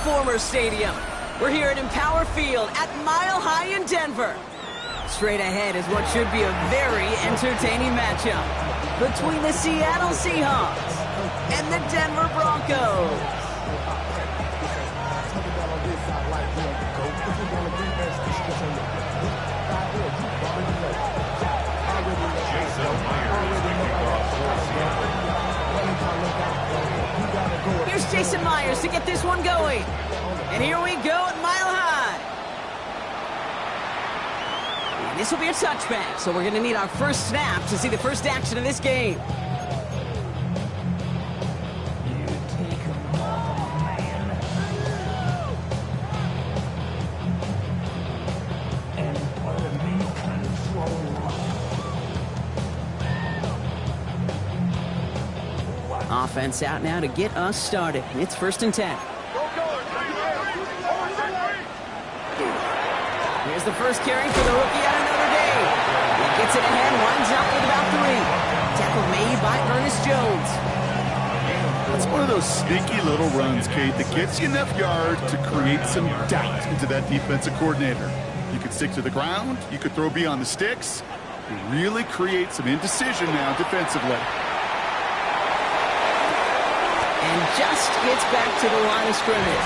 former stadium. We're here at Empower Field at Mile High in Denver. Straight ahead is what should be a very entertaining matchup between the Seattle Seahawks and the Denver Broncos. Here's Jason Myers to get this one going. And here we go at Mile High. And this will be a touchback, so we're going to need our first snap to see the first action of this game. Offense out now to get us started. It's 1st and 10. Here's the first carry for the rookie out of Notre Dame. He gets it ahead, winds up with about 3. Tackle made by Ernest Jones. That's one of those sneaky little runs, Kate, that gets you enough yards to create some doubt into that defensive coordinator. You could stick to the ground. You could throw beyond the sticks. You really create some indecision now defensively. And just gets back to the line of scrimmage.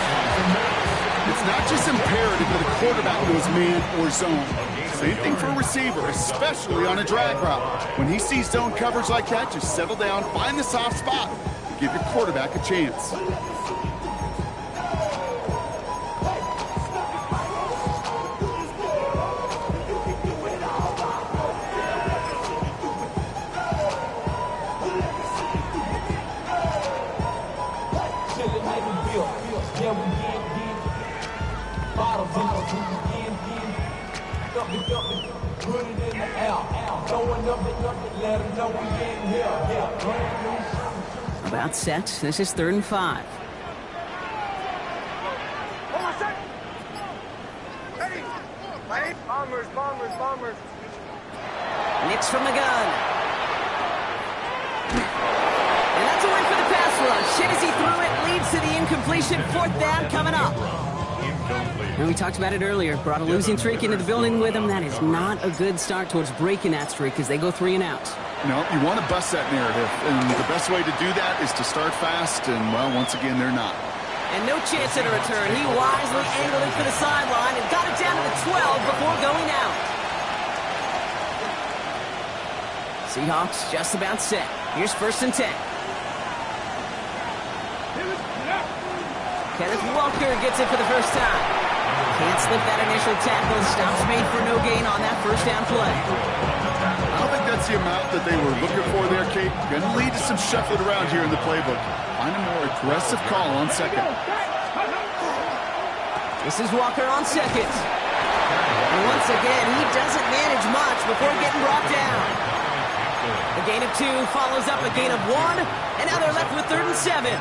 It's not just imperative that a quarterback goes man or zone. Same thing for a receiver, especially on a drag route. When he sees zone coverage like that, just settle down, find the soft spot, and give your quarterback a chance. About set. This is 3rd and 5. Bombers. Nix from the gun. And that's a win for the pass rush. Hit as he threw it, leads to the incompletion. 4th down coming up. And we talked about it earlier. Brought a losing streak into the building with him. That is not a good start towards breaking that streak as they go 3 and out. No, you want to bust that narrative. And the best way to do that is to start fast. And, well, once again, they're not. And no chance at a return. He wisely angled it for the sideline and got it down to the 12 before going out. Seahawks just about set. Here's 1st and 10. Kenneth Walker gets it for the first time. Can't slip that initial tackle. Stops made for no gain on that 1st down play. I don't think that's the amount that they were looking for there, Kate. Going to lead to some shuffling around here in the playbook. Find a more aggressive call on 2nd. This is Walker on 2nd. And once again, he doesn't manage much before getting brought down. A gain of 2 follows up a gain of 1, and now they're left with 3rd and 7.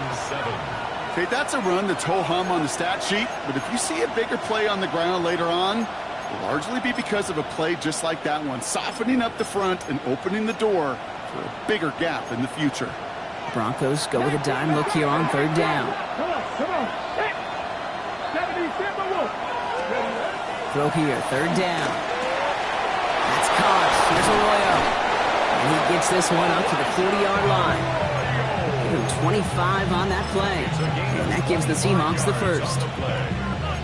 Okay, that's a run that's ho-hum on the stat sheet, but if you see a bigger play on the ground later on, it'll largely be because of a play just like that one, softening up the front and opening the door for a bigger gap in the future. Broncos go with a dime look here on 3rd down. Throw here, 3rd down. That's caught. Here's Arroyo. And he gets this one up to the 40-yard line. 25 on that play. And that gives the Seahawks the 1st.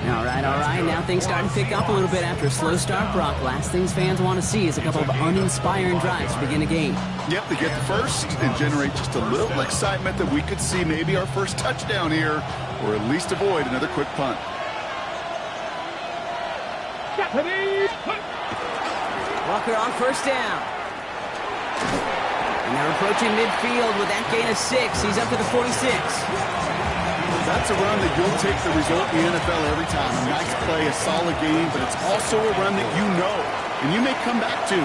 All right. Now things starting to pick up a little bit after a slow start, Brock. Last things fans want to see is a couple of uninspiring drives to begin a game. Yep, they get the 1st and generate just a little excitement that we could see maybe our first touchdown here, or at least avoid another quick punt. Walker on 1st down. And they're approaching midfield with that gain of 6. He's up to the 46. That's a run that you'll take the result in the NFL every time. A nice play, a solid game, but it's also a run that you know and you may come back to,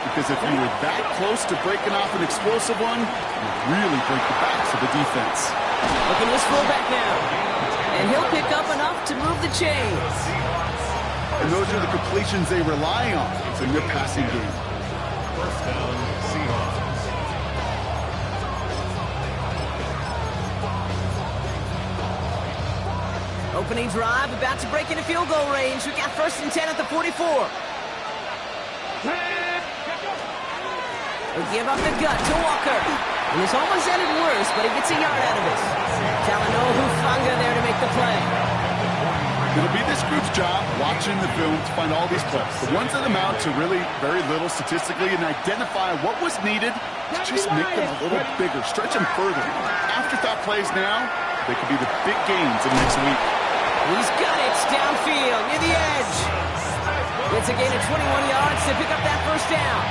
because if you were that close to breaking off an explosive one, you'd really break the backs of the defense. Looking to his fullback now. And he'll pick up enough to move the chains. And those are the completions they rely on in their passing game. 1st down, Seahawks. Opening drive, about to break into field goal range. We got 1st and 10 at the 44. They give up the gut to Walker. And this almost ended worse, but he gets a yard out of this. Talanoa Hufanga there to make the play. It'll be this group's job watching the film to find all these plays. The ones that amount to really very little statistically and identify what was needed to just make them a little bigger, stretch them further. Afterthought plays now, they could be the big games of next week. He's got it downfield near the edge. It's a gain of 21 yards to pick up that 1st down.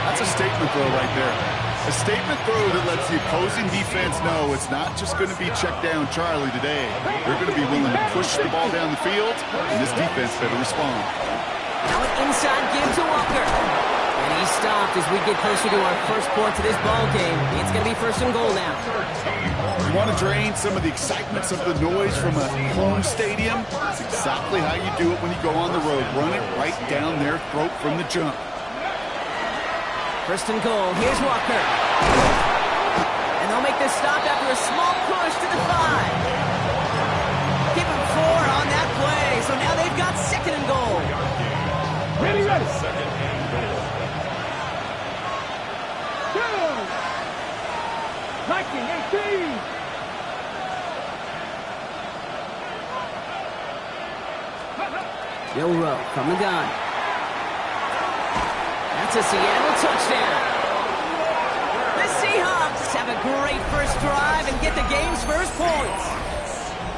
That's a statement throw right there. A statement throw that lets the opposing defense know it's not just going to be check down Charlie today. They're going to be willing to push the ball down the field, and this defense better respond. Now an inside give to Walker. And he stopped as we get closer to our first point to this ball game. It's going to be 1st and goal now. You want to drain some of the excitement, some of the noise from a home stadium? It's exactly how you do it when you go on the road. Run it right down their throat from the jump. 1st and goal. Here's Walker. And they'll make this stop after a small push to the 5. Give him 4 on that play. So now they've got 2nd and goal. Ready. 2nd and goal. Go! 1918! Bill Rowe from the gun. That's a Seattle touchdown. The Seahawks have a great first drive and get the game's first points.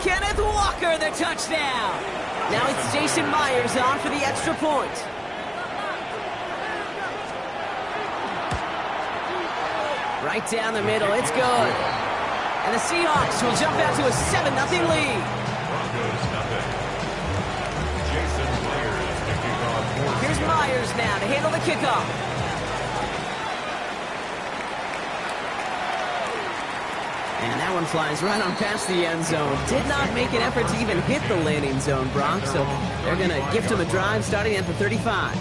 Kenneth Walker, the touchdown. Now it's Jason Myers on for the extra point. Right down the middle, it's good. And the Seahawks will jump out to a 7-0 lead. Broncos nothing. Jason Myers picking off. Here's Myers now to handle the kickoff. And that one flies right on past the end zone. Did not make an effort to even hit the landing zone, Brock. So they're going to gift him a drive starting at the 35.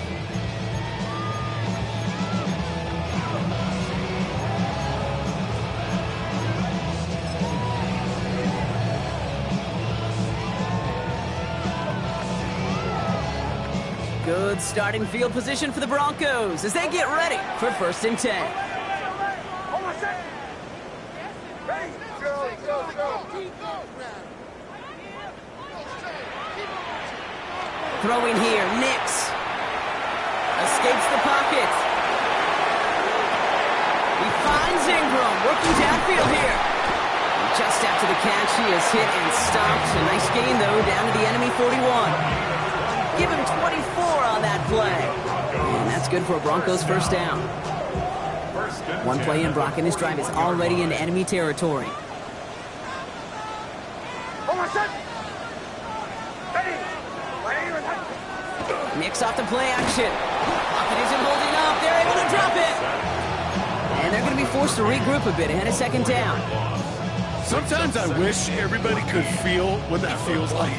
Good starting field position for the Broncos as they get ready for 1st and 10. Throwing here, Nix. Escapes the pocket. He finds Ingram, working downfield here. Just after the catch, he is hit and stopped. A nice gain, though, down to the enemy 41. Give him 24 on that play. And that's good for a Broncos 1st down. One play in, Brock, and this drive is already into enemy territory. Nix off the play action. Pocket isn't holding up. They're able to drop it. And they're going to be forced to regroup a bit ahead of 2nd down. Sometimes I wish everybody could feel what that feels like.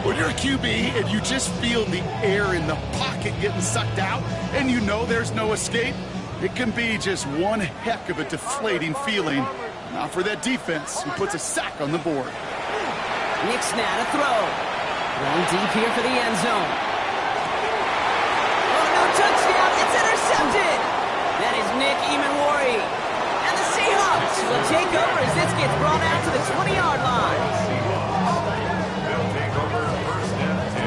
When you're a QB and you just feel the air in the pocket getting sucked out and you know there's no escape, it can be just one heck of a deflating feeling. Not for that defense who puts a sack on the board. Nix now to throw. Going deep here for the end zone. Oh, no touchdown. It's intercepted. That is Nick Emanwari. And the Seahawks will take over as this gets brought out to the 20-yard line.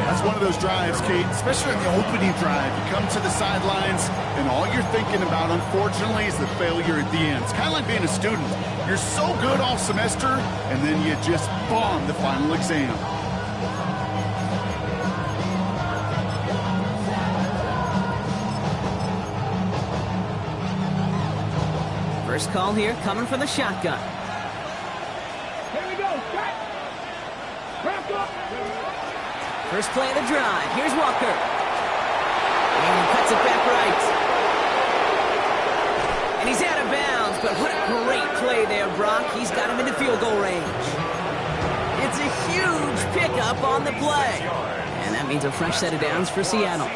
That's one of those drives, Kate, especially in the opening drive. You come to the sidelines, and all you're thinking about, unfortunately, is the failure at the end. It's kind of like being a student. You're so good all semester, and then you just bomb the final exam. First call here coming from the shotgun. Here we go. Back up. First play of the drive. Here's Walker. And he cuts it back right. And he's out of bounds, but what a great play there, Brock. He's got him into field goal range. It's a huge pickup on the play. And that means a fresh set of downs for Seattle.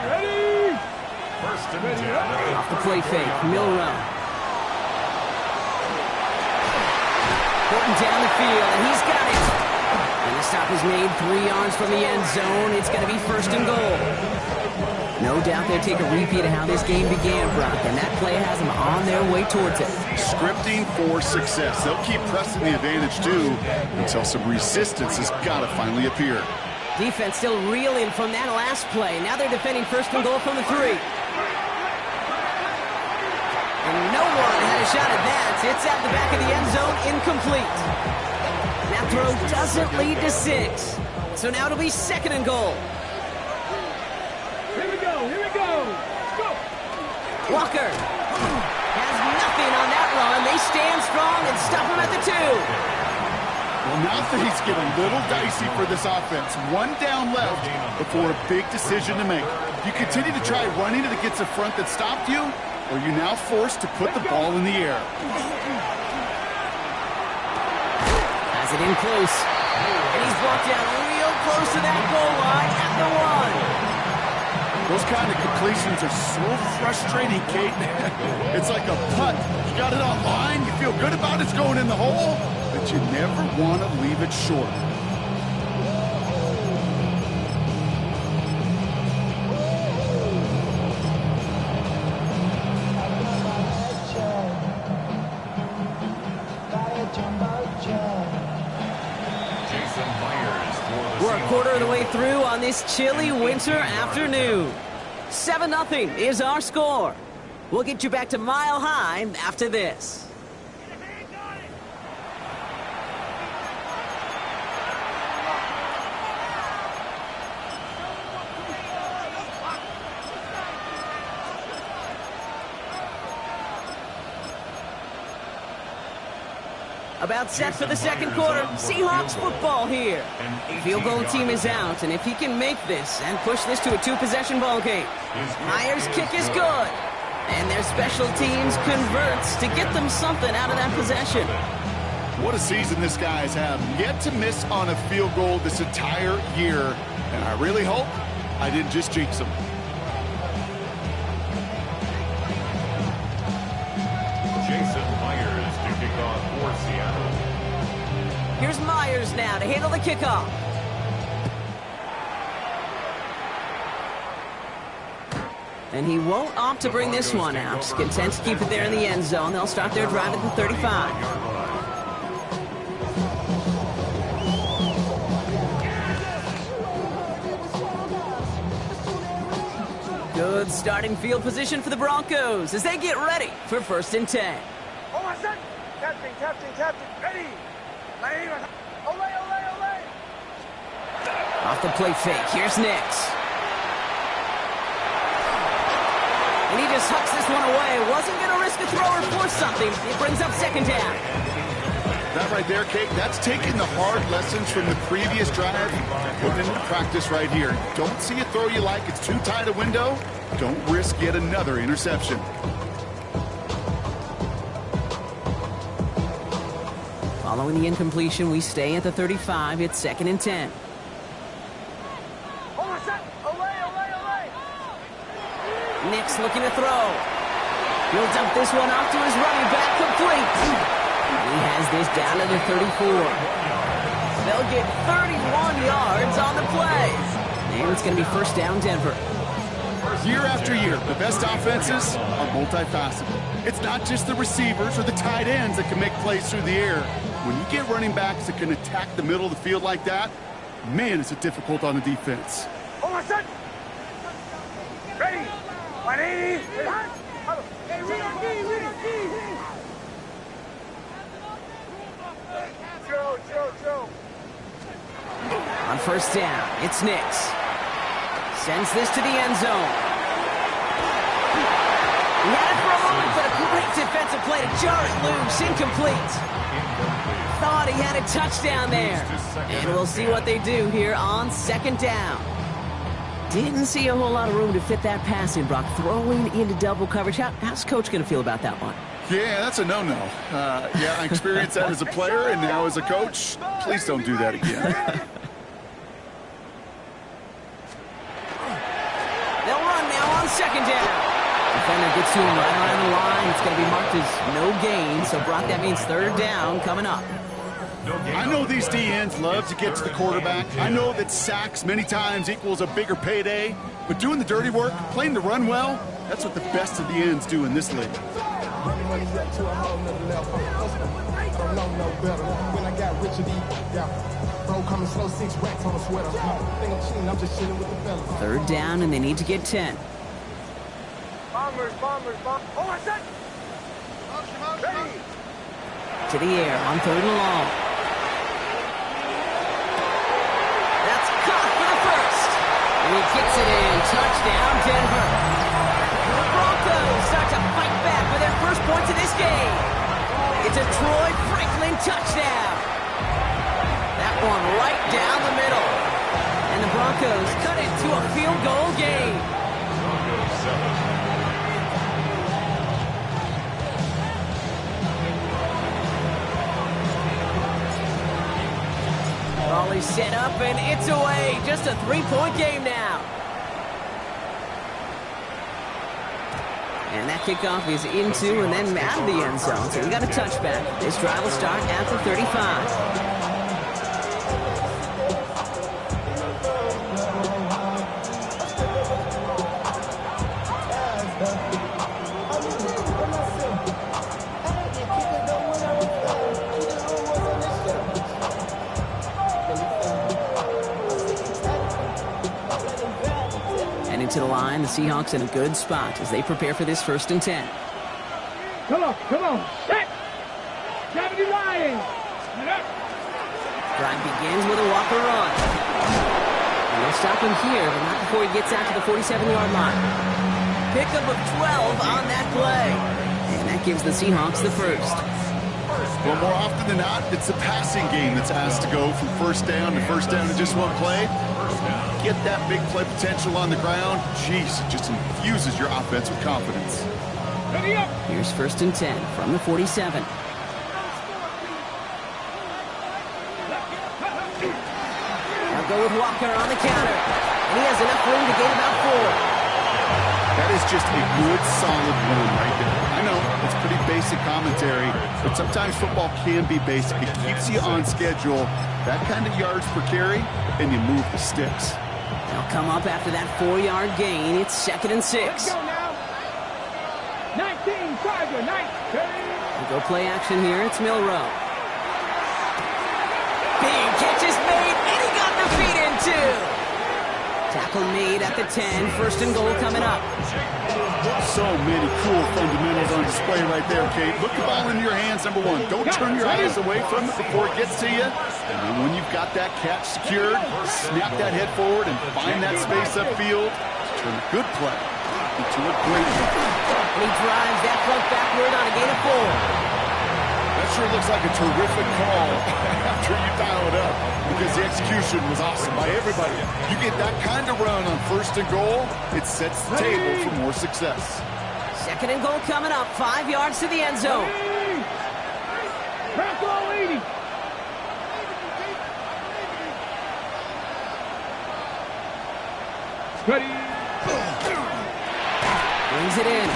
Ready. 1st and 10. Off the play fake, Milrow. Going down the field, and he's got it. Stop is made 3 yards from the end zone. It's going to be first and goal. No doubt they'll take a repeat of how this game began, Brock, and that play has them on their way towards it. Scripting for success. They'll keep pressing the advantage, too, until some resistance has got to finally appear. Defense still reeling from that last play. Now they're defending first and goal from the 3. And no one had a shot at that. It's at the back of the end zone, incomplete. That throw doesn't lead to 6. So now it'll be second and goal. Here we go. Let's go. Walker has nothing on that run. They stand strong and stop him at the 2. Well, now things get a little dicey for this offense. 1 down left before a big decision to make. You continue to try running it against a front that stopped you, or are you now forced to put the ball in the air? Has it in close. And he's brought down real close to that goal line at the 1. Those kind of completions are so frustrating, Kate. It's like a putt. You got it on line, you feel good about it's going in the hole, but you never want to leave it short. We're a quarter of the way through on this chilly winter afternoon. 7-0 is our score. We'll get you back to Mile High after this. About set for the second quarter. Seahawks football here. Field goal team is out, and if he can make this and push this to a 2-possession ball game, Myers' kick is good. And their special teams converts to get them something out of that possession. What a season this guy's had. Yet to miss on a field goal this entire year. And I really hope I didn't just jinx him. Here's Myers now to handle the kickoff. And he won't opt to bring this one out. Content to keep it there in the end zone. They'll start their drive at the 35. Good starting field position for the Broncos as they get ready for first and 10. Ready. Off the play fake, here's Nix. And he just hucks this one away. Wasn't going to risk a throw or force something. It brings up second down. That right there, Kate, that's taking the hard lessons from the previous drive and putting it into practice right here. Don't see a throw you like. It's too tight a window. Don't risk yet another interception. Following the incompletion, we stay at the 35. It's second and 10. Nix looking to throw. He'll dump this one off to his running back, complete. He has this down to the 34. They'll get 31 yards on the play. And it's going to be first down, Denver. Year after year, the best offenses are multifaceted. It's not just the receivers or the tight ends that can make plays through the air. When you get running backs that can attack the middle of the field like that, man, is it difficult on the defense. Ready. 180. On first down, it's Nix. Sends this to the end zone. He had it for a moment, but a great defensive play to jar it loose. Incomplete. Thought he had a touchdown there. And we'll see what they do here on second down. Didn't see a whole lot of room to fit that pass in, Brock. Throwing into double coverage. How's Coach going to feel about that one? Yeah, that's a no-no. Yeah, I experienced that as a player and now as a coach. Please don't do that again. They'll run now on second down. Defender gets to him right around the line. It's going to be marked as no gain. So, Brock, that means third down coming up. I know these DNs love to get to the quarterback. I know that sacks many times equals a bigger payday, but doing the dirty work, playing the run well, that's what the best of the ends do in this league. Third down, and they need to get 10. Bombers. Oh, what's that? Ready. To the air on 3rd and long. That's caught for the first. And he gets it in. Touchdown, Denver. The Broncos start to fight back with their first points of this game. It's a Troy Franklin touchdown. That one right down the middle. And the Broncos cut it to a field goal game. Raleigh set up, and it's away. Just a 3-point game now. And that kickoff is into and then out of the end zone. So we got a touchback. This drive will start at the 35. To the line, the Seahawks in a good spot as they prepare for this 1st and 10. Come on. Set. 70 line. Drive begins with a Walker run. And they'll stop him here, but not before he gets out to the 47-yard line. Pickup of 12 on that play. And that gives the Seahawks the first. Well, more often than not, it's the passing game that's asked to go from first down to just one play. Get that big play potential on the ground. Jeez, it just infuses your offense with confidence. Here's 1st and 10 from the 47. They'll go with Walker on the counter. And he has enough room to gain about 4. That is just a good, solid run right there. I know, it's pretty basic commentary, but sometimes football can be basic. It keeps you on schedule. That kind of yards per carry, and you move the sticks. They'll come up after that 4-yard gain. It's 2nd and 6. Let's go now. 19, Tiger, 19. We'll go play action here. It's Milrow. Big catch is made, and he got the feet in too. Tackle made at the 10. 1st and goal coming up. So many cool fundamentals on display right there, Kate. Look the ball in your hands, number one. Don't turn your eyes away from it before it gets to you. And then when you've got that catch secured, snap that head forward and find that space upfield. Turn a good play into a great one. And he drives that punt backward on a gain of 4. That sure looks like a terrific call after you dial it up, because the execution was awesome by everybody. You get that kind of run on 1st and goal, it sets the table for more success. 2nd and goal coming up, 5 yards to the end zone. Crack all 80. Ready. Brings it in.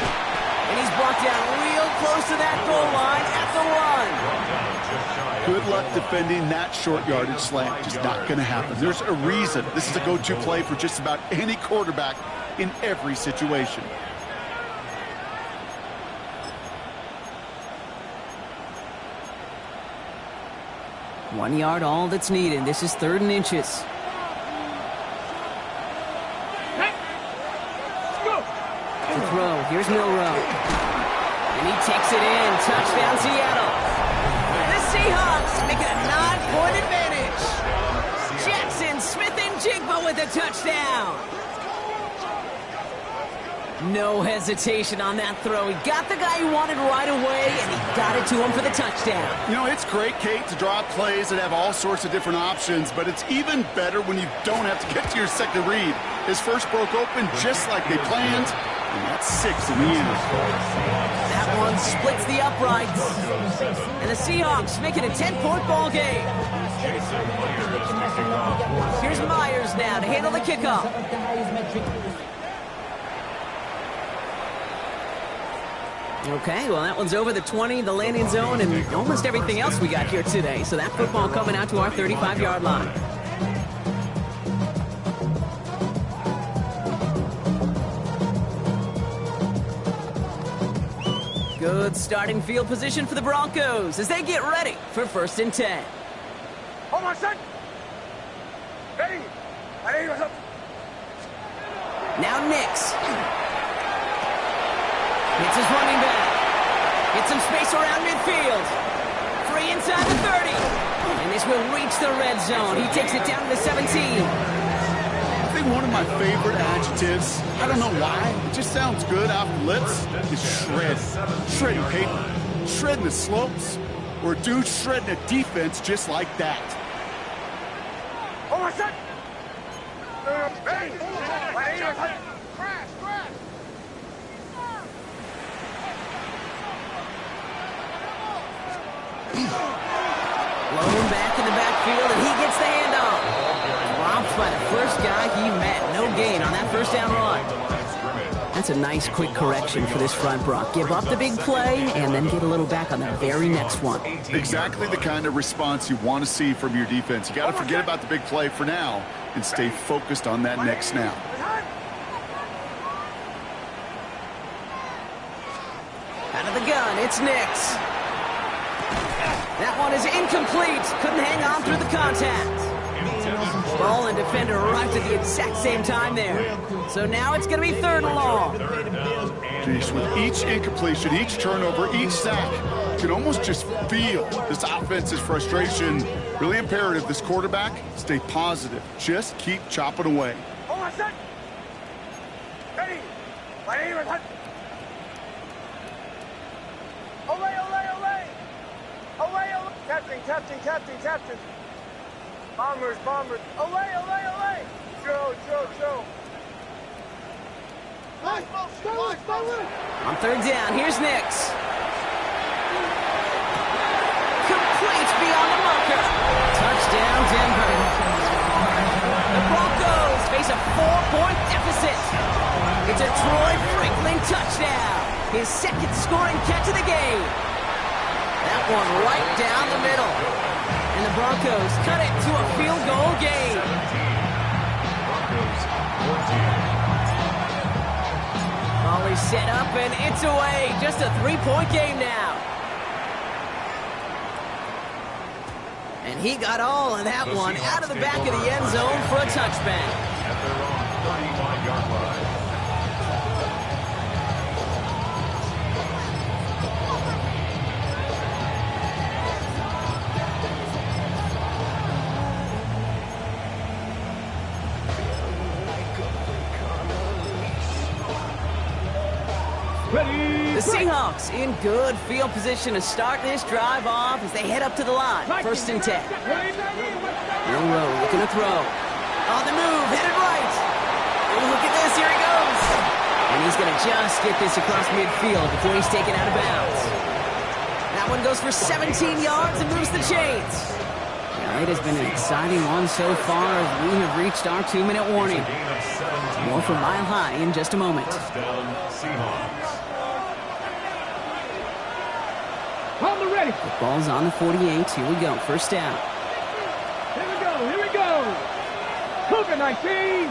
And he's brought down real close to that goal line at the 1. Good luck defending that short yardage slant. Just not going to happen. There's a reason. This is a go-to play for just about any quarterback in every situation. One yard, all that's needed. This is 3rd and inches. To throw, here's Milrow. And he takes it in. Touchdown, Seattle. The Seahawks make it a 9-point advantage. Jackson, Smith, and Jigba with a touchdown. No hesitation on that throw. He got the guy he wanted right away, and he got it to him for the touchdown. You know, it's great, Kate, to draw plays that have all sorts of different options, but it's even better when you don't have to get to your second read. His first broke open just like they planned, and that's 6 in the end. That one splits the uprights. And the Seahawks make it a 10-point ball game. Here's Myers now to handle the kickoff. Okay, well, that one's over the 20, the landing zone, and almost everything else we got here today. So that football coming out to our 35-yard line. Good starting field position for the Broncos as they get ready for 1st and 10. Hold on, set. Ready. Ready. Now Nix. It's his running back. Gets some space around midfield. Free inside the 30. And this will reach the red zone. He takes it down to the 17. I think one of my favorite adjectives, I don't know why, it just sounds good off the lips, is shred. Shredding paper. Shredding the slopes. Or a dude shredding a defense just like that. Hold on, set. Ready. Ready. Crash. Blown back in the backfield, and he gets the handoff. Dropped by the first guy he met. No gain on that first down run. That's a nice quick correction for this front, Brock. Give up the big play, and then get a little back on the very next one. Exactly the kind of response you want to see from your defense. You got to forget about the big play for now and stay focused on that next snap. Out of the gun, it's Nix. That one is incomplete. Couldn't hang on through the contact. Ball and defender arrived at the exact same time there. So now it's going to be 3rd and long. Jeez, with each incompletion, each turnover, each sack, you can almost just feel this offense's frustration. Really imperative, this quarterback, stay positive. Just keep chopping away. Hold on, set. Ready. Ready. Away. Captain. Bombers. Away. Joe. On 3rd down, here's Nix. Complete beyond the marker. Touchdown, Denver. The Broncos face a 4-point deficit. It's a Troy Franklin touchdown. His 2nd scoring catch of the game. That one right down the middle. And the Broncos cut it to a field goal game. Volley set up and it's away. Just a 3-point game now. And he got all of that one out of the back of the end zone for a touchback. At their own 31-yard line. The Seahawks in good field position to start this drive off as they head up to the line. 1st and 10. Milrow looking to throw. On the move, headed right. Oh, look at this, here he goes. And he's going to just get this across midfield before he's taken out of bounds. That one goes for 17 yards and moves the chains. Well, it has been an exciting one so far as we have reached our 2-minute warning. More from Mile High in just a moment. First down, Seahawks. On the ready. The ball's on the 48. Here we go. 1st down. Here we go. Cougar 19.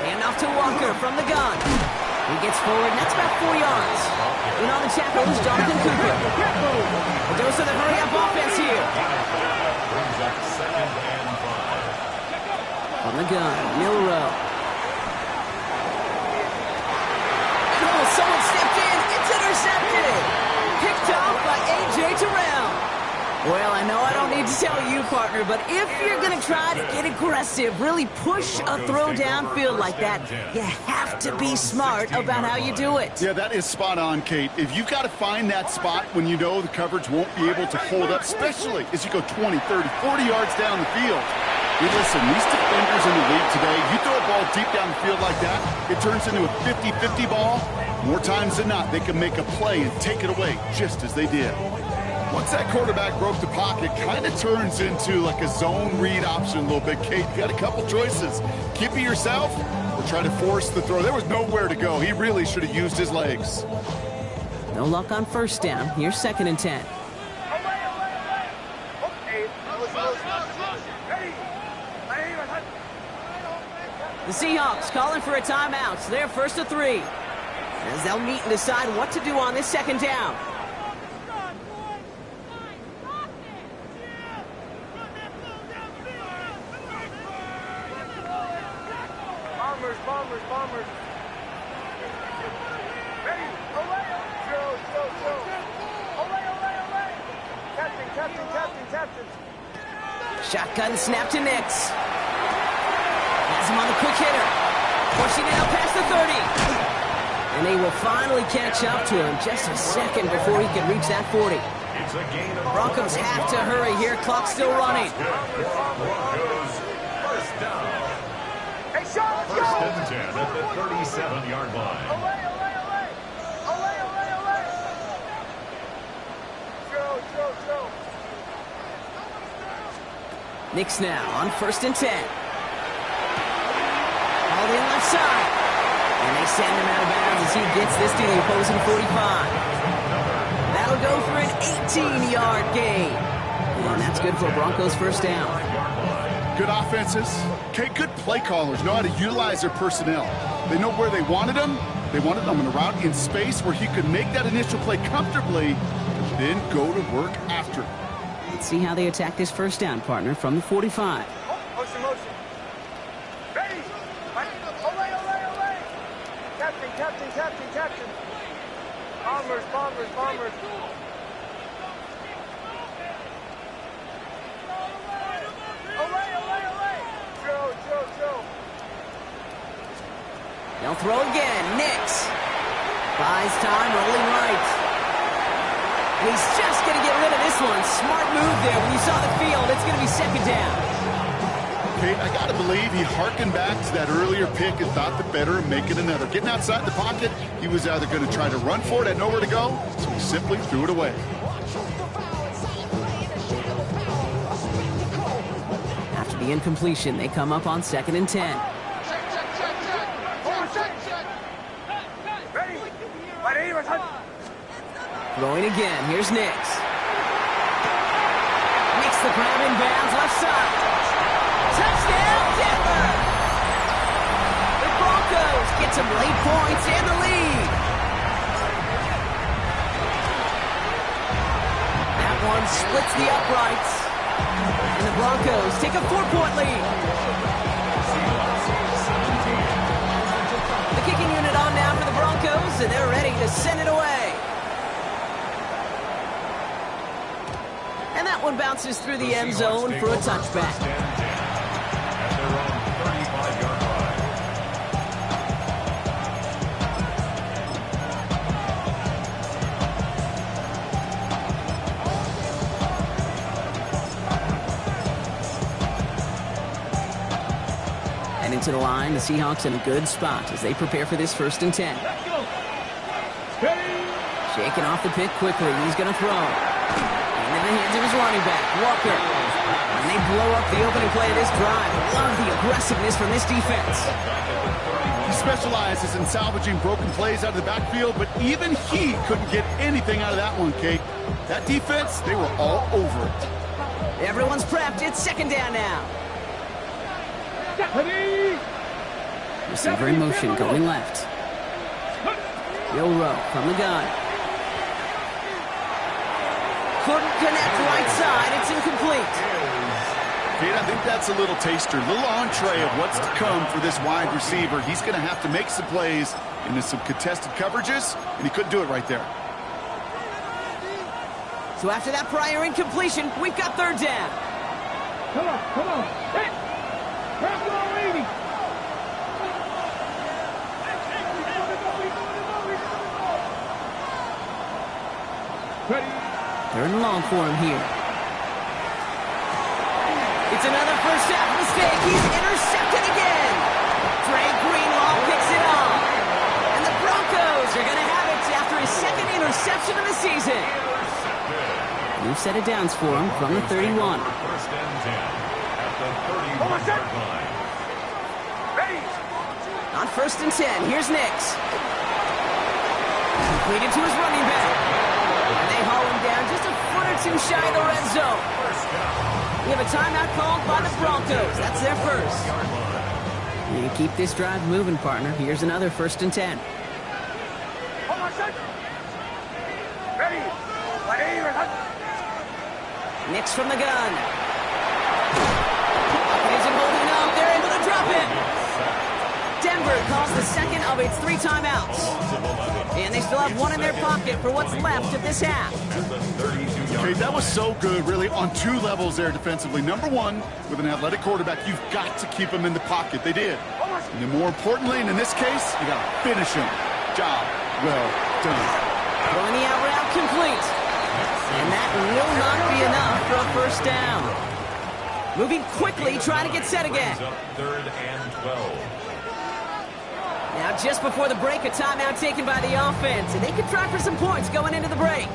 Hand off to Walker from the gun. He gets forward, and that's about 4 yards. In on the tackle is Jonathan Cooper. A dose of the hurry-up offense here. Brings up 2nd and 5. From the gun, Milrow. Oh, someone stepped in. It's intercepted. Picked off by A.J. Terrell. Well, I know I don't need to tell you, partner, but if you're going to try to get aggressive, really push a throw downfield like that, you have to be smart about how you do it. Yeah, that is spot on, Kate. If you've got to find that spot when you know the coverage won't be able to hold up, especially as you go 20, 30, 40 yards down the field. Hey, listen, these defenders in the league today, you throw a ball deep down the field like that, it turns into a 50-50 ball. More times than not, they can make a play and take it away just as they did. Once that quarterback broke the pocket, kind of turns into like a zone read option a little bit, Kate. You got a couple choices. Keep it yourself Try to force the throw. There was nowhere to go. He really should have used his legs. No luck on first down. Here's 2nd and 10. The Seahawks calling for a timeout. So they're 1st and 3. As they'll meet and decide what to do on this 2nd down. Bombers. Ready. Away. Captain. Shotgun snap to Nix. Has him on the quick hitter. Pushing it out past the 30. And they will finally catch up to him just a second before he can reach that 40. It's a gain of Broncos have to hurry here. Clock's still running. Broncos first down. Hey, Sean, let's First go. and 10 at the 37-yard line. Away. Throw. Nix now on 1st and 10. Hauled in left side. And they send him out of bounds as he gets this to the opposing 45. That'll go for an 18-yard gain. And that's good for a Broncos first down. Good offenses. Okay, good play callers know how to utilize their personnel. They know where they wanted them. They wanted them in a route in space where he could make that initial play comfortably, then go to work after. Let's see how they attack this first down, partner, from the 45. Motion. Ready. Away. Captain. Bombers. Away. Throw. They'll throw again. Nix buys time, rolling right. And he's just going to get rid of this one. Smart move there. When you saw the field, it's going to be 2nd down. Okay, I got to believe he harkened back to that earlier pick and thought the better of making another. Getting outside the pocket, he was either going to try to run for it, had nowhere to go, so he simply threw it away. After the incompletion, they come up on 2nd and 10. Throwing again. Here's Nix. Makes the grab in bounds left side. Touchdown, Denver! The Broncos get some late points and the lead. That one splits the uprights. And the Broncos take a 4-point lead. The kicking unit on now for the Broncos, and they're ready to send it away. And that one bounces through the end zone for a touchback. At their own 35-yard line. And into the line, the Seahawks in a good spot as they prepare for this 1st and 10. Shaking off the pick quickly. He's going to throw. In the hands of his running back, Walker. And they blow up the opening play of this drive. Love the aggressiveness from this defense. He specializes in salvaging broken plays out of the backfield, but even he couldn't get anything out of that one, Kate. That defense, they were all over it. Everyone's prepped. It's 2nd down now. Receiver in motion, going left. Bill Rowe from the gun. Couldn't connect right side. It's incomplete. Kate, I think that's a little taster, a little entree of what's to come for this wide receiver. He's going to have to make some plays into some contested coverages, and he couldn't do it right there. So after that prior incompletion, we've got 3rd down. Come on. Hey, grab the lady. Ready. 3rd and long for him here. It's another first half mistake. He's intercepted again. Trey Greenlaw picks it off. And the Broncos are going to have it after his 2nd interception of the season. New set of downs for him from the 31. First and 10 at the 31-yard line. Ready. On 1st and 10, here's Nix. Completed to his running back. And they haul him down just a foot or two shy of the red zone. We have a timeout called by the Broncos. That's their first. You keep this drive moving, partner. Here's another 1st and 10. Nix from the gun. Isn't holding up. They're able to drop it. Denver calls the second of its 3 timeouts. And they still have one in their pocket for what's left of this half. Okay, that was so good, really, on 2 levels there defensively. Number one, with an athletic quarterback, you've got to keep him in the pocket. They did. And then more importantly, and in this case, you got to finish him. Job well done. Throwing the out route complete. And that will not be enough for a 1st down. Moving quickly, trying to get set again. 3rd and 12. Now, just before the break, a timeout taken by the offense, and they could try for some points going into the break.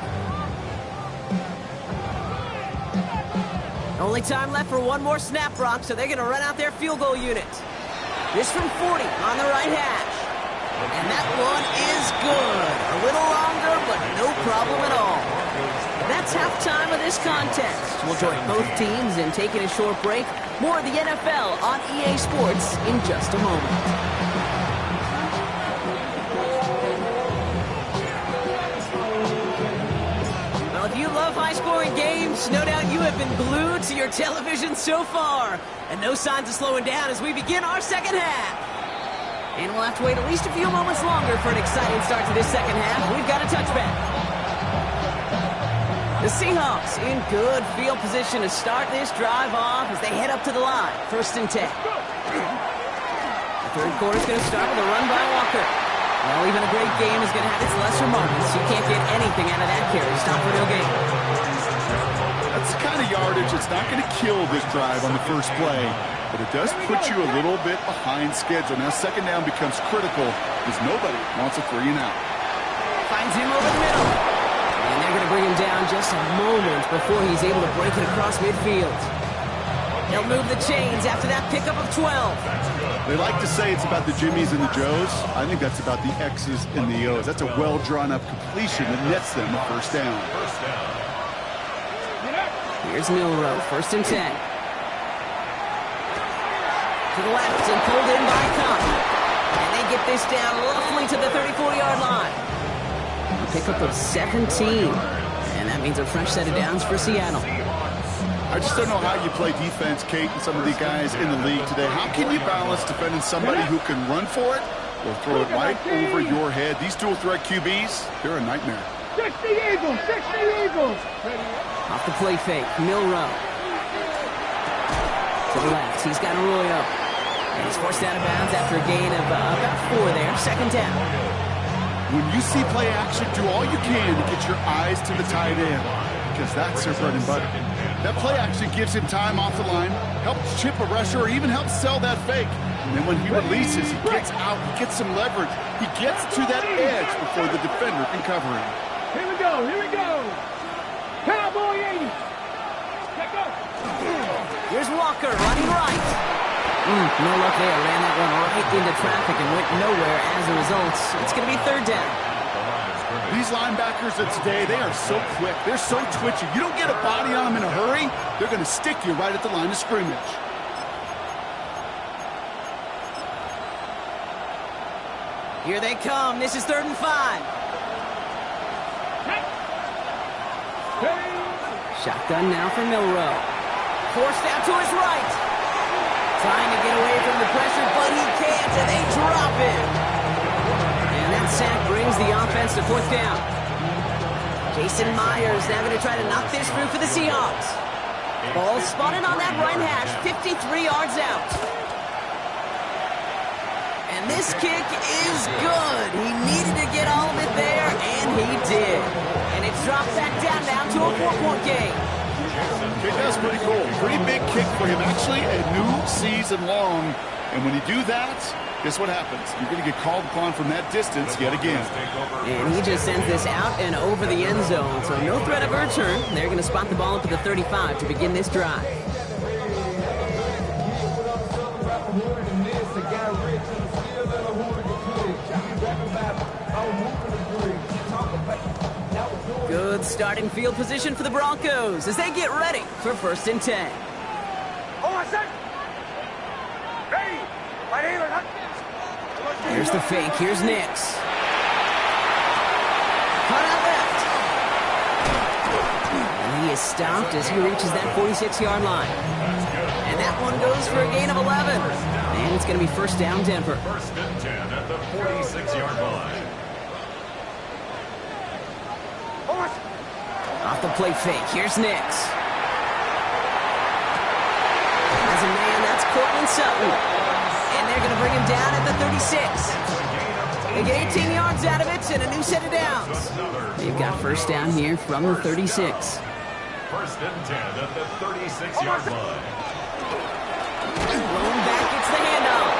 Only time left for one more snap, Brock, so they're going to run out their field goal unit. This from 40 on the right hash. And that one is good. A little longer, but no problem at all. That's halftime of this contest. We'll join both teams in taking a short break. More of the NFL on EA Sports in just a moment. Well, if you love high-scoring games, no doubt you have been glued to your television so far. And no signs of slowing down as we begin our second half. And we'll have to wait at least a few moments longer for an exciting start to this second half. We've got a touchback. The Seahawks in good field position to start this drive off as they head up to the line. 1st and 10. The third quarter's going to start with a run by Walker. Well, even a great game is going to have its lesser moments. You can't get anything out of that carry. Stop for no gain. That's the kind of yardage that's not going to kill this drive on the first play, but it does put you a little bit behind schedule. Now, 2nd down becomes critical because nobody wants a 3 and out. Finds him over the middle. And they're going to bring him down just a moment before he's able to break it across midfield. They'll move the chains after that pickup of 12. They like to say it's about the Jimmies and the Joes. I think that's about the X's and the O's. That's a well-drawn-up completion that nets them a 1st down. Here's Milroe, 1st and 10. To the left and pulled in by Cobb. And they get this down roughly to the 34-yard line. A pickup of 17. And that means a fresh set of downs for Seattle. I just don't know how you play defense, Kate, and some of the guys in the league today. How can you balance defending somebody who can run for it or throw it right over your head? These dual-threat QBs, they're a nightmare. 60 Eagles! 60 Eagles! Off the play fake, Milroe. To the left, he's got Arroyo. And he's forced out of bounds after a gain of about 4 there. 2nd down. When you see play action, do all you can to get your eyes to the tight end because that's their bread and butter. That play action gives him time off the line, helps chip a rusher, or even helps sell that fake. And then when he releases, he gets out, he gets some leverage. He gets to that edge before the defender can cover him. Here we go, here we go! Cowboy 80! Check up! Here's Walker running right. No luck there. Ran that one right into traffic and went nowhere as a result. It's going to be 3rd down. These linebackers of today, they are so quick. They're so twitchy. You don't get a body on them in a hurry, they're going to stick you right at the line of scrimmage. Here they come. This is 3rd and 5. Shotgun now for Milroe. Forced out to his right. Trying to get away from the pressure, but he can't, and they drop him. And that sack brings the offense to 4th down. Jason Myers now going to try to knock this through for the Seahawks. Ball spotted on that right hash, 53 yards out. And this kick is good. He needed to get all of it there, and he did. And it's dropped back down to a 4-point game. Okay, that's pretty cool. Pretty big kick for him. Actually, a new season long. And when you do that, guess what happens? You're going to get called upon from that distance yet again. And he just sends this out and over the end zone. So no threat of a return. They're going to spot the ball up to the 35 to begin this drive. Good starting field position for the Broncos as they get ready for 1st and 10. Here's the fake. Here's Nix. Cut out left. And he is stopped as he reaches that 46-yard line. And that one goes for a gain of 11. And it's going to be 1st down, Denver. 1st and 10 at the 46-yard line. Off the play fake. Here's Nix. As a man, that's Cortland Sutton. And they're going to bring him down at the 36. They get 18 yards out of it and a new set of downs. They've got 1st down here from the 36. 1st and 10 at the 36-yard line. Rolling back, it's the handoff.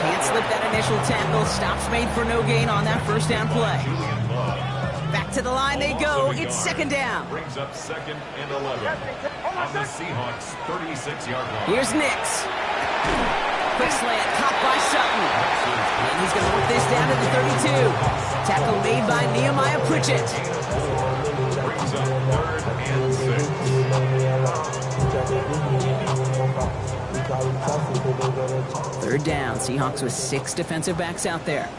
Can't slip that initial tackle. Stops made for no gain on that 1st down play. Back to the line they go. It's 2nd down. Brings up 2nd and 11 on the Seahawks 36-yard line. Here's Nix. Quick slant, caught by Sutton. And he's going to work this down to the 32. Tackle made by Nehemiah Pritchett. Brings up 3rd and 6. 3rd down. Seahawks with 6 defensive backs out there.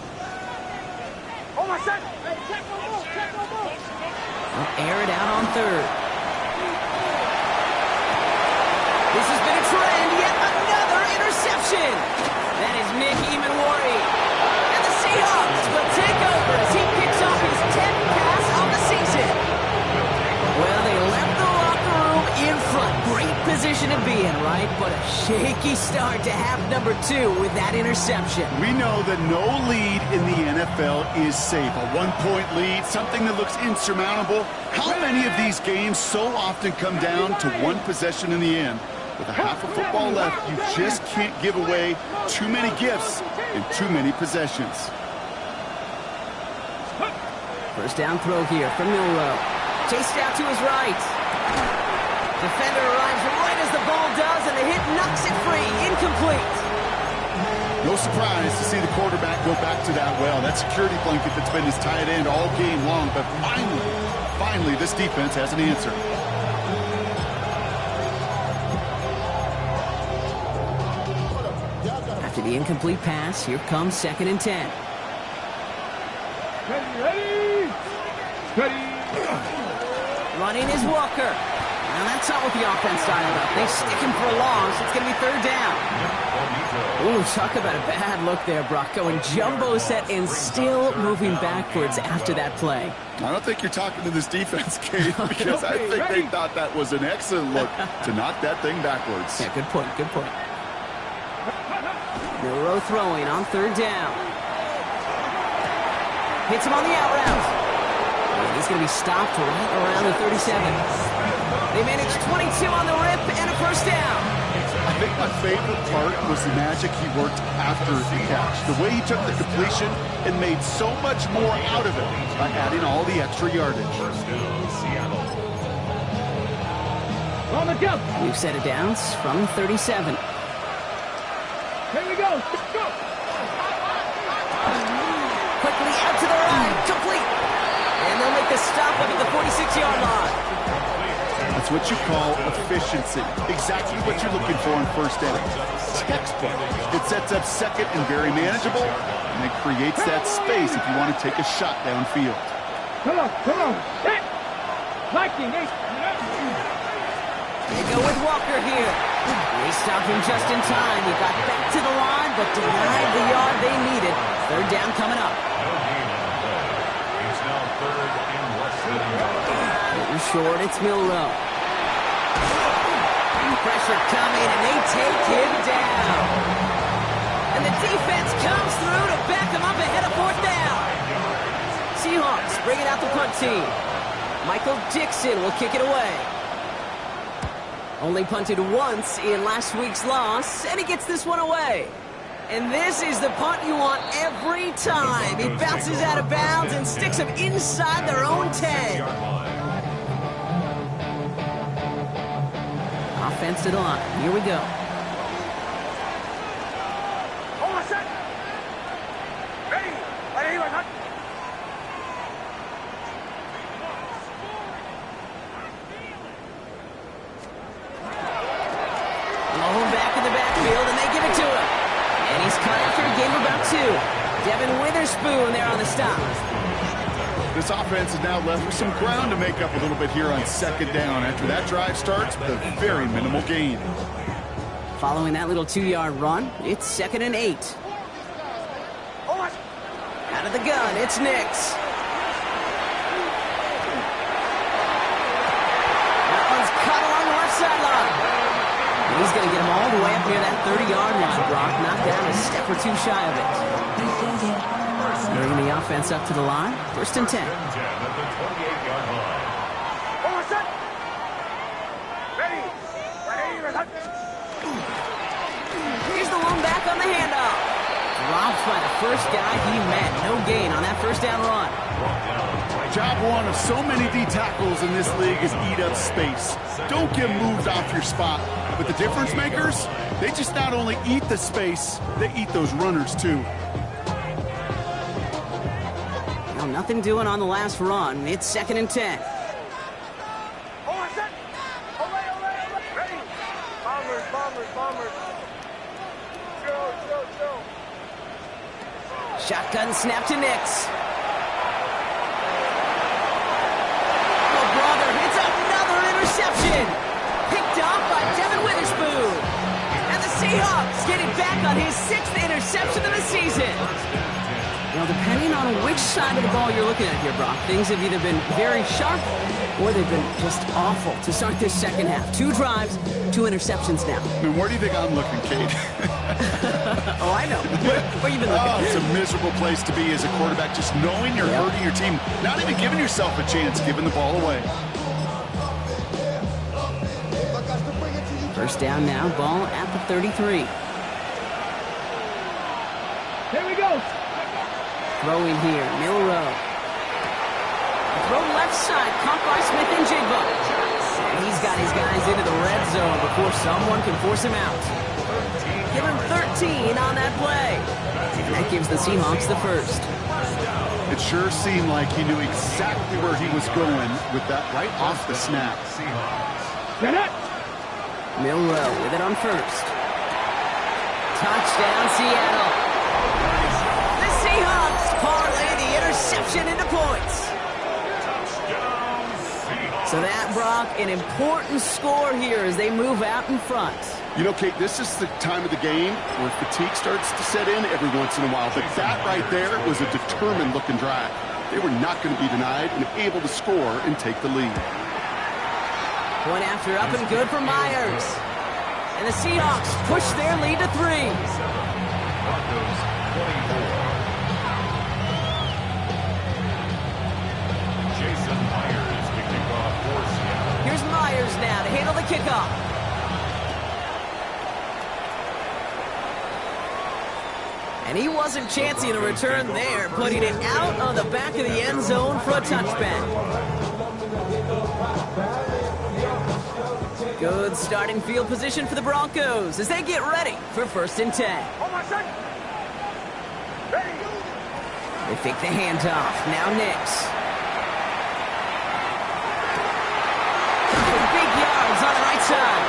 They'll air it out on 3rd. This has been a trend. Yet another interception. That is Nick Emanwari. And the Seahawks will take over as he picks off his 10th pass on the season. Well, they left the locker room in front. Great position to be in, right? But a shaky start to half number 2 with that interception. We know that no lead in the NFL is safe. A 1-point lead, something that looks insurmountable. How many of these games so often come down to one possession in the end? With a half of football left, you just can't give away too many gifts in too many possessions. 1st down throw here from Milroe. Chased out to his right. Defender arrives right as the ball does, and the hit knocks it free. Incomplete. No surprise to see the quarterback go back to that well. That security blanket that's been his tight end all game long, but finally, this defense has an answer. After the incomplete pass, here comes 2nd and 10. Ready. Running is Walker. Now that's not what the offense styled up. They stick him for a loss. It's going to be 3rd down. Ooh, talk about a bad look there, Brock. Going jumbo set and still moving backwards after that play. I don't think you're talking to this defense, Kate, because I think they thought that was an excellent look to knock that thing backwards. Yeah, good point, good point. Milroe throwing on 3rd down. Hits him on the out route. He's going to be stopped right around the 37. They managed 22 on the rip and a 1st down. I think my favorite part was the magic he worked after the catch. The way he took the completion and made so much more out of it by adding all the extra yardage. 1st down, Seattle. On the go. New set of downs from 37. Here we go. Go. Quickly out to the right, complete. And they'll make the stop up at the 46-yard line. That's what you call efficiency. Exactly what you're looking for in 1st down. Textbook. It sets up 2nd and very manageable, and it creates that space if you want to take a shot downfield. Come on. Hey. Liking, hey. They go with Walker here. They stopped him just in time. He got back to the line, but denied the yard they needed. 3rd down coming up. No gain on the play. It's now 3rd and less than a yard. Getting short, it's Milroe. Pressure coming, and they take him down. And the defense comes through to back him up ahead of 4th down. Seahawks bringing out the punt team. Michael Dixon will kick it away. Only punted once in last week's loss, and he gets this one away. And this is the punt you want every time. He bounces out of bounds and sticks them inside their own 10. Offense to the line. Here we go. Low back in the backfield, and they give it to him. And he's cut after a gain of about 2. Devin Witherspoon there on the stop. This offense is now left with some ground to make up a little bit here on second down. After that drive starts with a very minimal gain. Following that little 2-yard run, it's 2nd and 8. Out of the gun, it's Nix. That one's cut along the left sideline. And he's going to get him all the way up near that 30-yard line. Brock knocked down a step or 2 shy of it. Bringing the offense up to the line. 1st and 10. Here's the one back on the handoff. Dropped by the first guy he met. No gain on that 1st down run. Job one of so many D tackles in this league is eat up space. Don't get moved off your spot. But the difference makers, they just not only eat the space, they eat those runners too. Now nothing doing on the last run. It's 2nd and 10. Shotgun snap to Nix. Oh, brother, it's another interception. Picked off by Devin Witherspoon. And the Seahawks getting back on his 6th interception of the season. Now, depending on which side of the ball you're looking at here, Brock, things have either been very sharp or they've been just awful to start this second half. 2 drives, 2 interceptions now. I mean, where do you think I'm looking, Kate? Oh, I know. Where you been looking? Oh, it's a miserable place to be as a quarterback, just knowing you're hurting your team, not even giving yourself a chance, giving the ball away. 1st down now, ball at the 33. Here we go. Throwing here, Milrow. Throw left side, caught by Smith and Jigba. And he's got his guys into the red zone before someone can force him out. Give him 13 on that play. And that gives the Seahawks the 1st. It sure seemed like he knew exactly where he was going with that right off the snap. Get it. Milrow with it on 1st. Touchdown, Seattle. The Seahawks parlay the interception into points. So that, Brock, an important score here as they move out in front. You know, Kate, this is the time of the game where fatigue starts to set in every once in a while. But that right there was a determined-looking drive. They were not going to be denied and able to score and take the lead. One after up and good for Myers. And the Seahawks push their lead to 3. Here's Myers now to handle the kickoff. And he wasn't chancing the return there, putting it out on the back of the end zone for a touchback. Good starting field position for the Broncos as they get ready for 1st and 10. They fake the handoff. Now Nix. Big yards on the right side.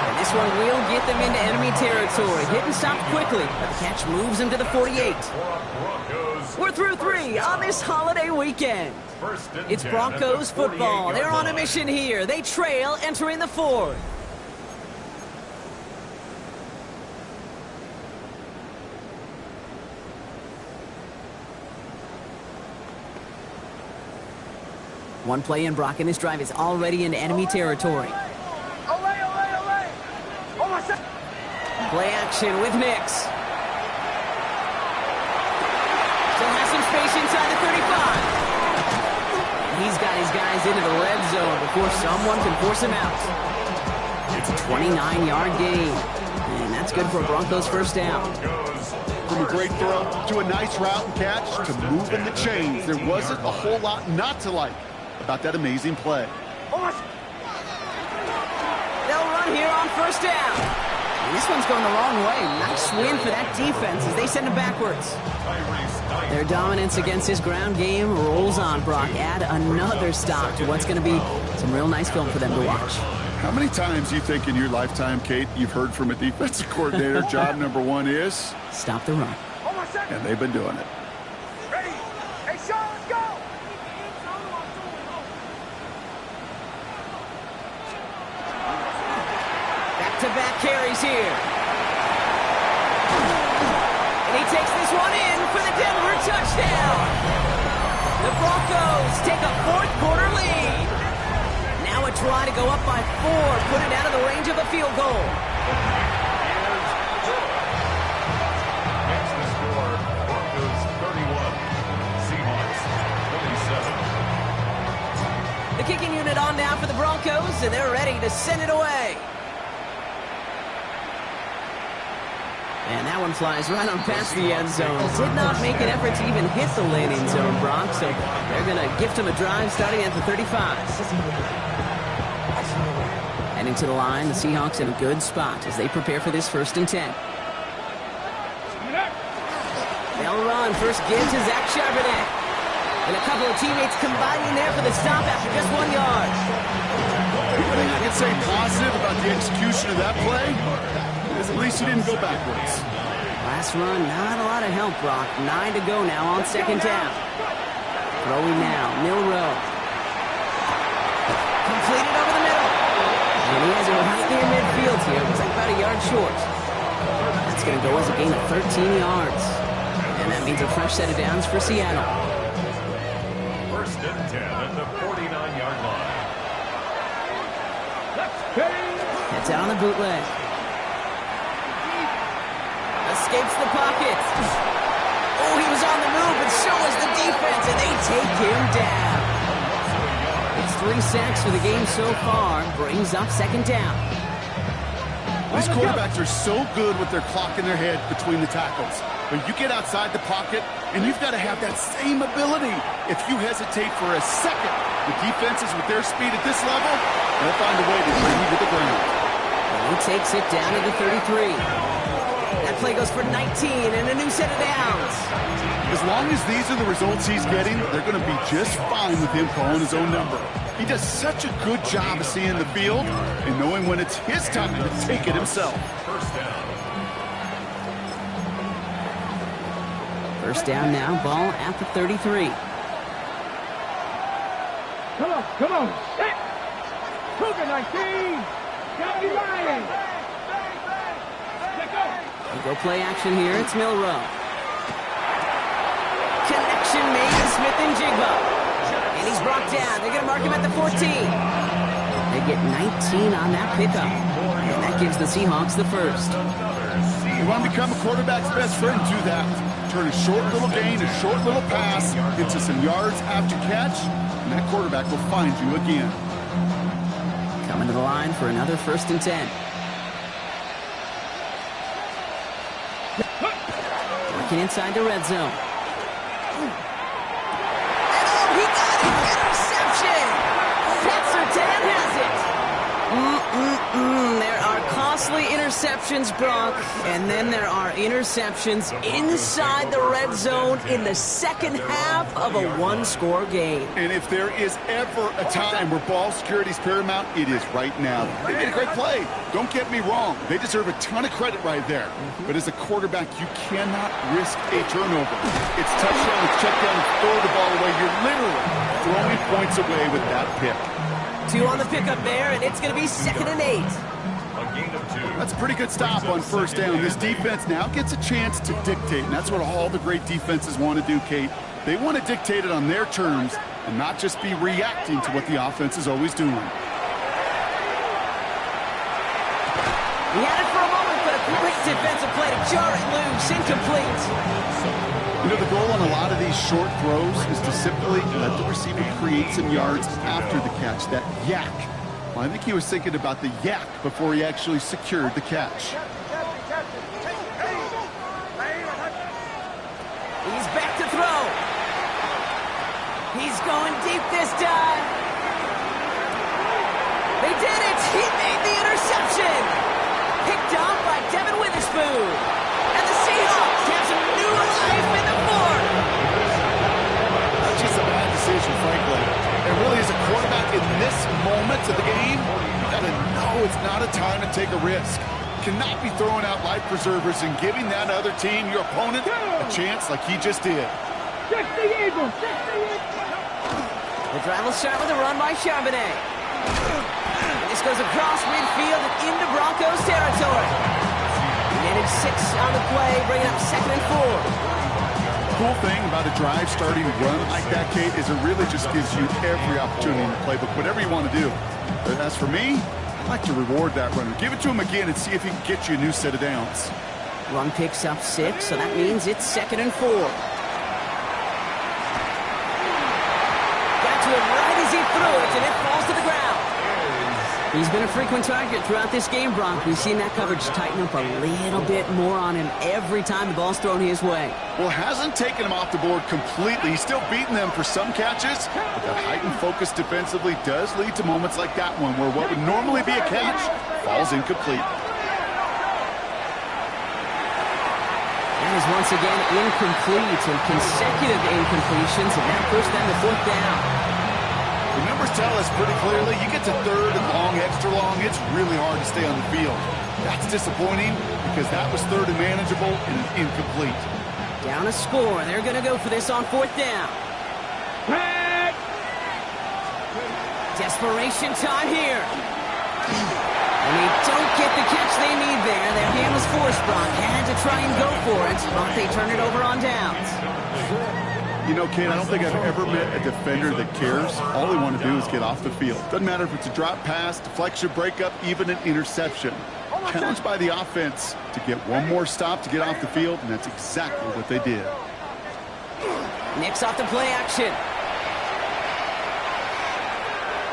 And this one will get them into enemy territory. Hit and stop quickly, but the catch moves them to the 48. We're through 3 on this holiday weekend. It's Broncos football. They're on a mission here. They trail entering the 4th. One play in, Brock, and this drive is already into enemy territory. Play action with Nix. Still has some space inside the 35. And he's got his guys into the red zone before someone can force him out. It's a 29-yard gain. And that's good for a Broncos 1st down. From a great throw to a nice route and catch to moving the chains, there wasn't a whole lot not to like about that amazing play. They'll run here on 1st down. And this one's going the wrong way. Nice win for that defense as they send it backwards. Their dominance against his ground game rolls on, Brock. Add another stop to what's going to be some real nice film for them to watch. How many times you think in your lifetime, Kate, you've heard from a defensive coordinator, job number one is? Stop the run. Hold on a second. And they've been doing it. Ready? Hey, Sean, let's go. Back-to-back carries here. And he takes this one in for the Denver touchdown. The Broncos take a fourth-quarter lead. Now a try to go up by 4, put it out of the range of a field goal. Makes the score Broncos 31, Seahawks 27. The kicking unit on now for the Broncos, and they're ready to send it away. And that one flies right on past the end zone. Did not make an effort to even hit the landing zone, Brock, so they're going to gift him a drive starting at the 35. Heading to the line, the Seahawks in a good spot as they prepare for this 1st and 10. They'll run. First give to Zach Charbonnet. And a couple of teammates combining there for the stop after just 1 yard. One thing I can say positive about the execution of that play is at least he didn't go backwards. Last run, not a lot of help, Brock. 9 to go now on 2nd down. Throwing now, Milrow. Completed over the middle. And he has it right near midfield here. Looks like about a yard short. That's going to go as a gain of 13 yards. And that means a fresh set of downs for Seattle. 1st and 10 at the 49-yard line. Heads out on the bootleg. Escapes the pocket. Oh, he was on the move, and so was the defense, and they take him down. It's 3 sacks for the game so far. Brings up 2nd down. These quarterbacks are so good with their clock in their head between the tackles. But you get outside the pocket, and you've got to have that same ability. If you hesitate for a second, the defenses with their speed at this level, they'll find a way to bring you to the ground. And he takes it down to the 33. That play goes for 19 and a new set of downs. As long as these are the results he's getting, they're going to be just fine with him calling his own number. He does such a good job of seeing the field and knowing when it's his time to take it himself. 1st down. 1st down now, ball at the 33. Come on, come on. Set. Cougar 19. Gotta be lying. Let go. Go play action here. It's Milrow. Connection made to Smith and Jigba. And he's brought down. They're going to mark him at the 14. They get 19 on that pickup. And that gives the Seahawks the 1st. You want to become a quarterback's best friend, do that. Turn a short little gain, a short little pass into some yards after catch, and that quarterback will find you again. Coming to the line for another 1st and 10. Working inside the red zone. And oh, he got it! Interception! Pat Surtain has it! There are costly interceptions, Brock, and then there are interceptions inside the red zone in the 2nd half of a 1-score game. And if there is ever a time where ball security is paramount, it is right now. They made a great play. Don't get me wrong. They deserve a ton of credit right there. But as a quarterback, you cannot risk a turnover. It's touchdown, it's check down, throw the ball away. You're literally throwing points away with that pick. 2 on the pickup there, and it's going to be 2nd and 8. A gain of 2. That's a pretty good stop on 1st down. This defense now gets a chance to dictate, and that's what all the great defenses want to do, Kate. They want to dictate it on their terms and not just be reacting to what the offense is always doing. He had it for a moment, but a great defensive play to jar it loose. Incomplete. You know, the goal on a lot of these short throws is to simply let the receiver create some yards after the catch, that yak. Well, I think he was thinking about the yak before he actually secured the catch. He's back to throw. He's going deep this time. They did it. He made the interception. Picked off by Devin Witherspoon. And the Seahawks have some new life in the fourth. That's just a bad decision, frankly. And really, as a quarterback in this moment of the game, you got to know it's not a time to take a risk. Cannot be throwing out life preservers and giving that other team, your opponent, a chance like he just did. 60 Eagles! 60 Eagles! The drive will start with a run by Charbonnet. And this goes across midfield and into Broncos territory. He netted 6 on the play, bringing up 2nd and 4. Cool thing about a drive starting run like that, Kate, is it really just gives you every opportunity in the playbook, whatever you want to do. But as for me, I like to reward that runner. Give it to him again and see if he can get you a new set of downs. Run picks up 6, so that means it's 2nd and 4. Got to him right as he threw it, and it falls to the ground. He's been a frequent target throughout this game, Bronk. We've seen that coverage tighten up a little bit more on him every time the ball's thrown his way. Well, hasn't taken him off the board completely. He's still beating them for some catches, but that heightened focus defensively does lead to moments like that one where what would normally be a catch falls incomplete. That is once again incomplete, and consecutive incompletions have now pushed them to 4th down. The numbers tell us pretty clearly, you get to 3rd and long, extra long, it's really hard to stay on the field. That's disappointing because that was 3rd and manageable and an incomplete. Down a score. They're going to go for this on 4th down. Desperation time here. And they don't get the catch they need there. Their hand was forced, Brock. Had to try and go for it, but they turn it over on downs. You know, Kate, I don't think I've ever met a defender that cares. All they want to do is get off the field. Doesn't matter if it's a drop pass, deflection, breakup, even an interception. Challenged by the offense to get one more stop to get off the field, and that's exactly what they did. Nicks off the play action.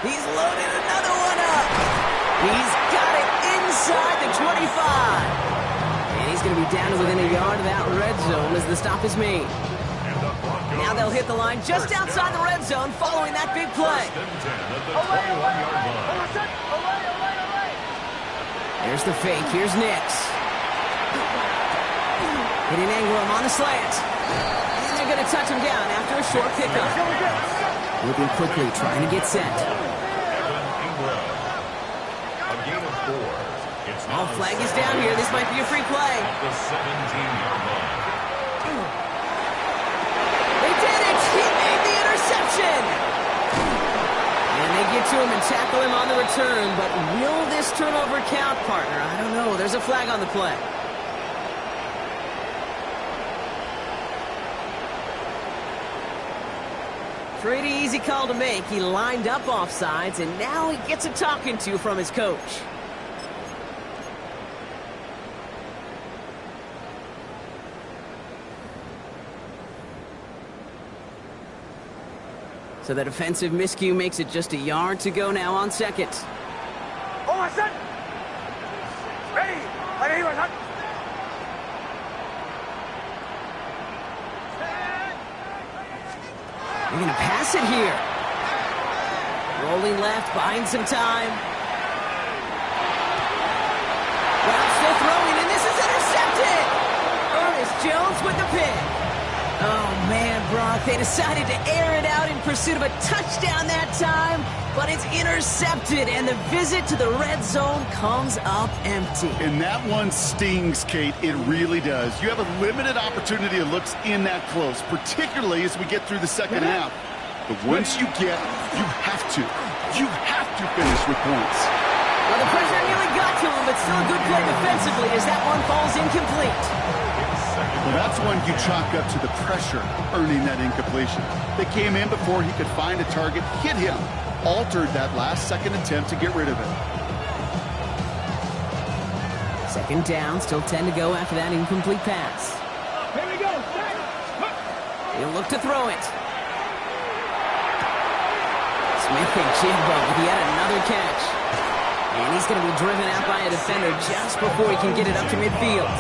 He's loaded another one up. He's got it inside the 25. And he's going to be down to within a yard of that red zone as the stop is made. Now they'll hit the line just outside the red zone following that big play. There's the fake. Here's Nix. Hitting Ingram on the slant. And they're going to touch him down after a short pickup. Moving quickly, trying to get set. Oh, flag is down here. This might be a free play. The 17-yard line. They did it! He made the interception! And they get to him and tackle him on the return, but will this turnover count, partner? I don't know. There's a flag on the play. Pretty easy call to make. He lined up offsides, and now he gets a talking to from his coach. So the defensive miscue makes it just a yard to go now on 2nd. Ready? They're going to pass it here. Rolling left, buying some time. Well, still throwing, and this is intercepted! Ernest Jones with the pick. Oh, man, Brock, they decided to air it out in pursuit of a touchdown that time, but it's intercepted, and the visit to the red zone comes up empty. And that one stings, Kate. It really does. You have a limited opportunity to look in that close, particularly as we get through the second half. But once you get, you have to finish with points. Well, the pressure nearly got to him, but still a good play defensively as that one falls incomplete. Well, that's one you chalk up to the pressure earning that incompletion. They came in before he could find a target, hit him, altered that last-second attempt to get rid of it. 2nd down, still 10 to go after that incomplete pass. Here we go. He'll look to throw it. Smith and Jigbo with yet another catch. And he's going to be driven out by a defender just before he can get it up to midfield.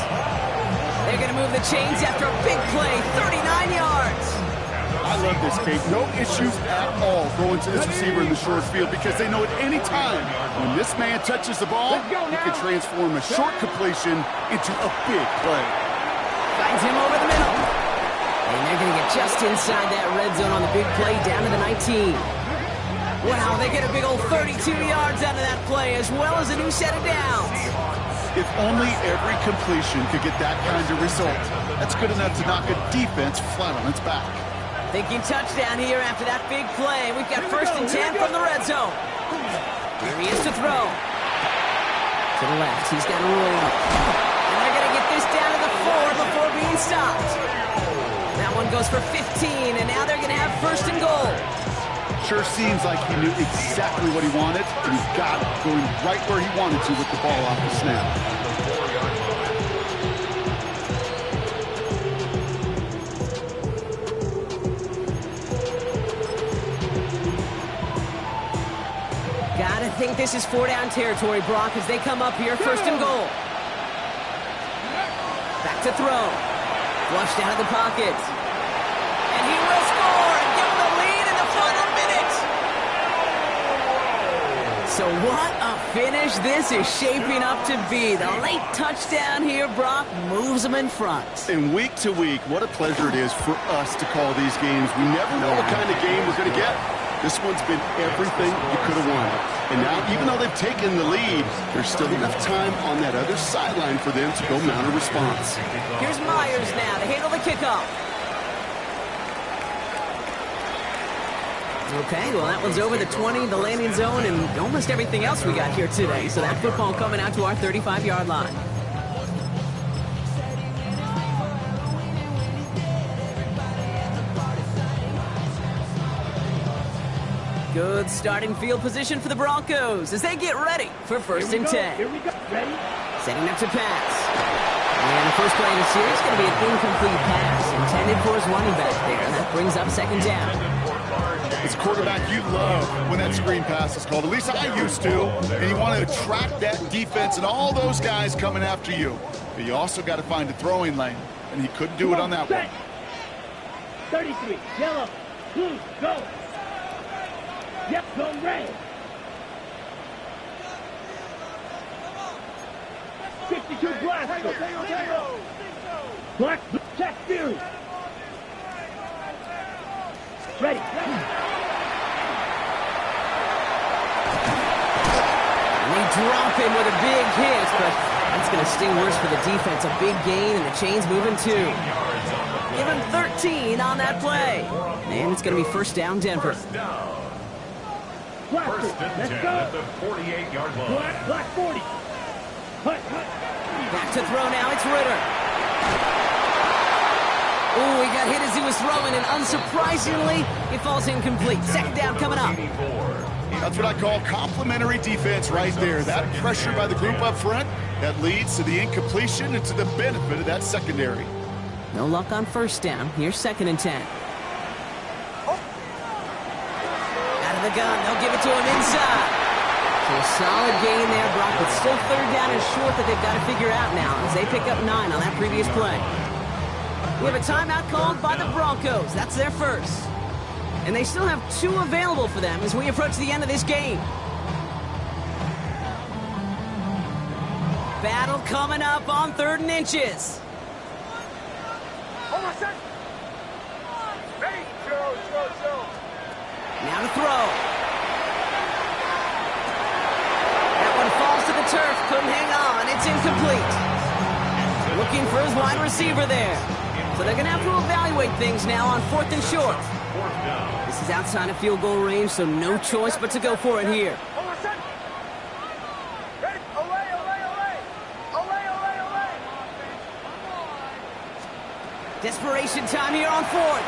They're going to move the chains after a big play, 39 yards. I love this, Kate. No issues at all going to this receiver in the short field because they know at any time when this man touches the ball, he can transform a short completion into a big play. Finds him over the middle. And they're going to get just inside that red zone on the big play down to the 19. Wow, they get a big old 32 yards out of that play, as well as a new set of downs. If only every completion could get that kind of result. That's good enough to knock a defense flat on its back. Thinking touchdown here after that big play. We've got 1st and 10 from the red zone. Here he is to throw. To the left, he's got a roll up. And they're going to get this down to the 4 before being stopped. That one goes for 15, and now they're going to have 1st and goal. Sure seems like he knew exactly what he wanted, and he got it, going right where he wanted to with the ball off the snap. Gotta think this is 4-down territory, Brock, as they come up here, 1st and goal. Back to throw. Flushed out of the pocket. And he will score and give them the lead in the final minute. So what a finish this is shaping up to be. The late touchdown here, Brock, moves them in front. And week to week, what a pleasure it is for us to call these games. We never know what kind of game we're going to get. This one's been everything you could have wanted. And now, even though they've taken the lead, there's still enough time on that other sideline for them to go mount a response. Here's Myers now to handle the kickoff. Okay, well, that one's over the 20, the landing zone, and almost everything else we got here today. So that football coming out to our 35-yard line. Good starting field position for the Broncos as they get ready for 1st and 10. Here we go. Ready? Setting up to pass. And the first play of the series is going to be an incomplete pass intended for his running back there. That brings up 2nd down. As a quarterback, you love when that screen pass is called. At least I used to. And you want to attract that defense and all those guys coming after you. But you also got to find a throwing lane. And he couldn't do it on that one. 33, yellow, blue, go. Yep, zone red. 62 black. Black, check, two. Ready. And they drop him with a big hit, but that's going to sting worse for the defense. A big gain, and the chain's moving 2. Give him 13 on that play. And it's going to be 1st down, Denver. Black, 1st and 10 at the 48-yard line. Black 40. Hut. Back to throw now, it's Ritter. Oh, he got hit as he was throwing, and unsurprisingly, it falls incomplete. 2nd down coming up. That's what I call complimentary defense right there. That pressure by the group up front, that leads to the incompletion and to the benefit of that secondary. No luck on 1st down. Here's 2nd and 10. Out of the gun, they'll give it to him inside. So a solid gain there, Brock, but still 3rd down and short that they've got to figure out now as they pick up 9 on that previous play. We have a timeout called by the Broncos. That's their first. And they still have 2 available for them as we approach the end of this game. Battle coming up on 3rd and inches. Now to throw. That one falls to the turf. Couldn't hang on. It's incomplete. Looking for his wide receiver there. So they're going to have to evaluate things now on 4th and short. This is outside of field goal range, so no choice but to go for it here. Desperation time here on 4th.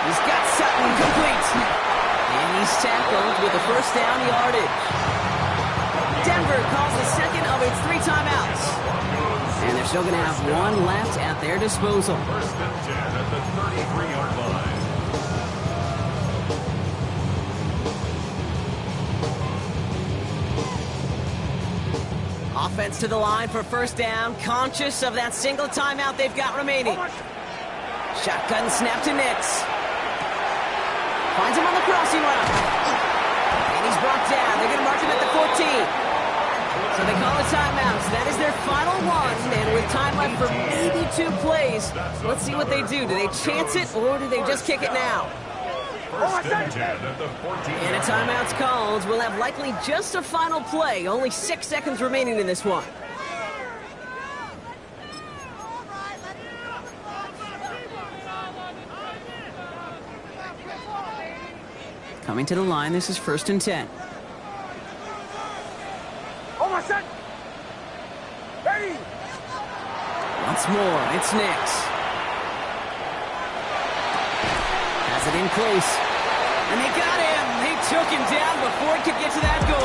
He's got Sutton complete. And he's tackled with the 1st down yardage. Denver calls the 2nd of its 3 timeouts. And they're still going to have 1 left at their disposal. 1st and 10 at the 33-yard line. Offense to the line for 1st down, conscious of that single timeout they've got remaining. Shotgun snap to Nix. Finds him on the crossing route. And he's brought down. They're going to mark him at the 14. So they call a timeout. So that is their final one. And with time left for maybe 2 plays, let's see what they do. Do they chance it or do they just kick it now? First and 10 at the 14. And a timeout's called. We'll have likely just a final play. Only 6 seconds remaining in this one. Coming to the line, this is 1st and 10. Once more, it's Nix. Has it in close. And they got him. They took him down before he could get to that goal.